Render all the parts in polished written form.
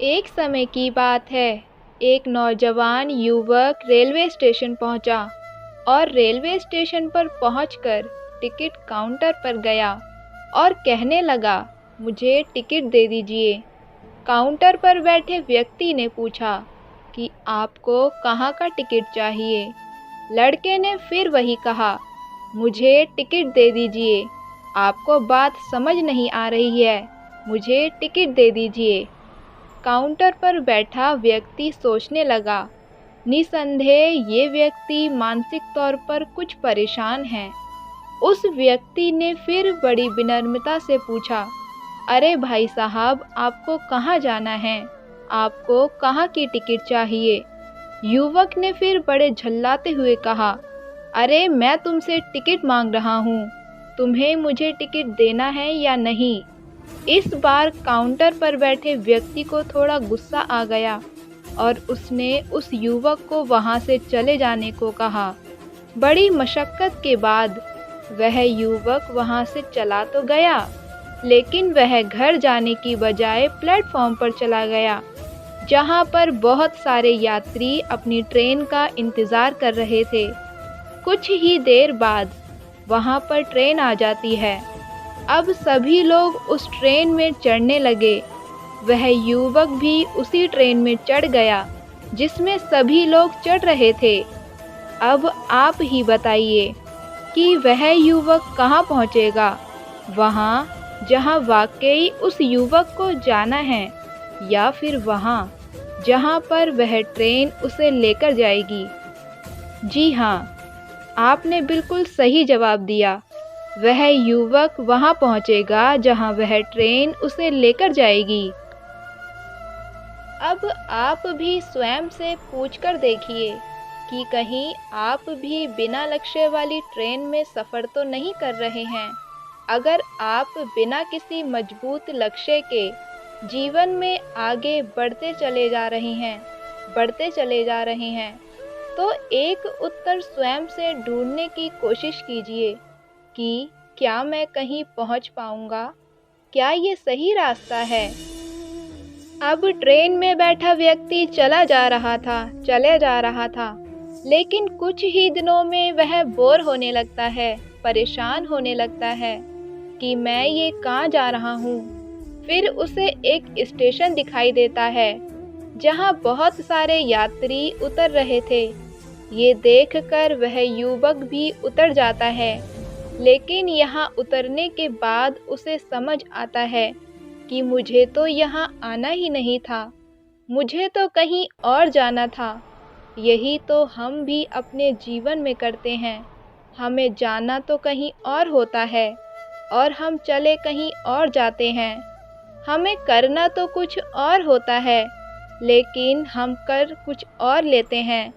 एक समय की बात है। एक नौजवान युवक रेलवे स्टेशन पहुंचा और रेलवे स्टेशन पर पहुंचकर टिकट काउंटर पर गया और कहने लगा, मुझे टिकट दे दीजिए। काउंटर पर बैठे व्यक्ति ने पूछा कि आपको कहाँ का टिकट चाहिए। लड़के ने फिर वही कहा, मुझे टिकट दे दीजिए। आपको बात समझ नहीं आ रही है, मुझे टिकट दे दीजिए। काउंटर पर बैठा व्यक्ति सोचने लगा, निसंदेह ये व्यक्ति मानसिक तौर पर कुछ परेशान है। उस व्यक्ति ने फिर बड़ी विनम्रता से पूछा, अरे भाई साहब, आपको कहाँ जाना है? आपको कहाँ की टिकट चाहिए? युवक ने फिर बड़े झल्लाते हुए कहा, अरे मैं तुमसे टिकट मांग रहा हूँ, तुम्हें मुझे टिकट देना है या नहीं? इस बार काउंटर पर बैठे व्यक्ति को थोड़ा गुस्सा आ गया और उसने उस युवक को वहाँ से चले जाने को कहा। बड़ी मशक्क़त के बाद वह युवक वहाँ से चला तो गया, लेकिन वह घर जाने की बजाय प्लेटफॉर्म पर चला गया, जहाँ पर बहुत सारे यात्री अपनी ट्रेन का इंतज़ार कर रहे थे। कुछ ही देर बाद वहाँ पर ट्रेन आ जाती है। अब सभी लोग उस ट्रेन में चढ़ने लगे। वह युवक भी उसी ट्रेन में चढ़ गया जिसमें सभी लोग चढ़ रहे थे। अब आप ही बताइए कि वह युवक कहाँ पहुँचेगा? वहाँ जहाँ वाकई उस युवक को जाना है, या फिर वहाँ जहाँ पर वह ट्रेन उसे लेकर जाएगी? जी हाँ, आपने बिल्कुल सही जवाब दिया। वह युवक वहाँ पहुँचेगा जहाँ वह ट्रेन उसे लेकर जाएगी। अब आप भी स्वयं से पूछकर देखिए कि कहीं आप भी बिना लक्ष्य वाली ट्रेन में सफ़र तो नहीं कर रहे हैं। अगर आप बिना किसी मजबूत लक्ष्य के जीवन में आगे बढ़ते चले जा रहे हैं, तो एक उत्तर स्वयं से ढूंढने की कोशिश कीजिए कि क्या मैं कहीं पहुंच पाऊंगा? क्या ये सही रास्ता है? अब ट्रेन में बैठा व्यक्ति चले जा रहा था, लेकिन कुछ ही दिनों में वह बोर होने लगता है, परेशान होने लगता है कि मैं ये कहाँ जा रहा हूँ। फिर उसे एक स्टेशन दिखाई देता है जहाँ बहुत सारे यात्री उतर रहे थे। ये देखकर वह युवक भी उतर जाता है, लेकिन यहाँ उतरने के बाद उसे समझ आता है कि मुझे तो यहाँ आना ही नहीं था, मुझे तो कहीं और जाना था। यही तो हम भी अपने जीवन में करते हैं। हमें जाना तो कहीं और होता है और हम चले कहीं और जाते हैं। हमें करना तो कुछ और होता है, लेकिन हम कर कुछ और लेते हैं।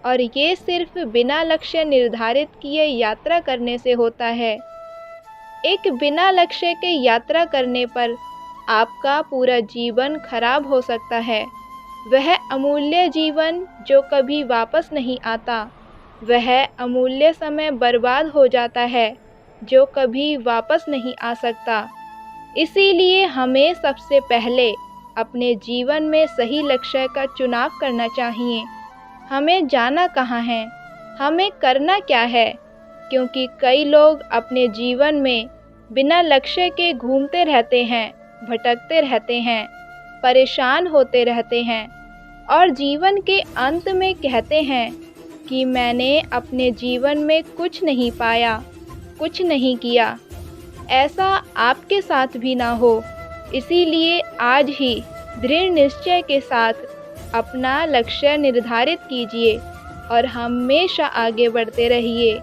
और ये सिर्फ बिना लक्ष्य निर्धारित किए यात्रा करने से होता है। एक बिना लक्ष्य के यात्रा करने पर आपका पूरा जीवन खराब हो सकता है। वह अमूल्य जीवन जो कभी वापस नहीं आता, वह अमूल्य समय बर्बाद हो जाता है जो कभी वापस नहीं आ सकता। इसीलिए हमें सबसे पहले अपने जीवन में सही लक्ष्य का चुनाव करना चाहिए। हमें जाना कहाँ है, हमें करना क्या है, क्योंकि कई लोग अपने जीवन में बिना लक्ष्य के घूमते रहते हैं, भटकते रहते हैं, परेशान होते रहते हैं और जीवन के अंत में कहते हैं कि मैंने अपने जीवन में कुछ नहीं पाया, कुछ नहीं किया। ऐसा आपके साथ भी ना हो, इसीलिए आज ही दृढ़ निश्चय के साथ अपना लक्ष्य निर्धारित कीजिए और हमेशा आगे बढ़ते रहिए।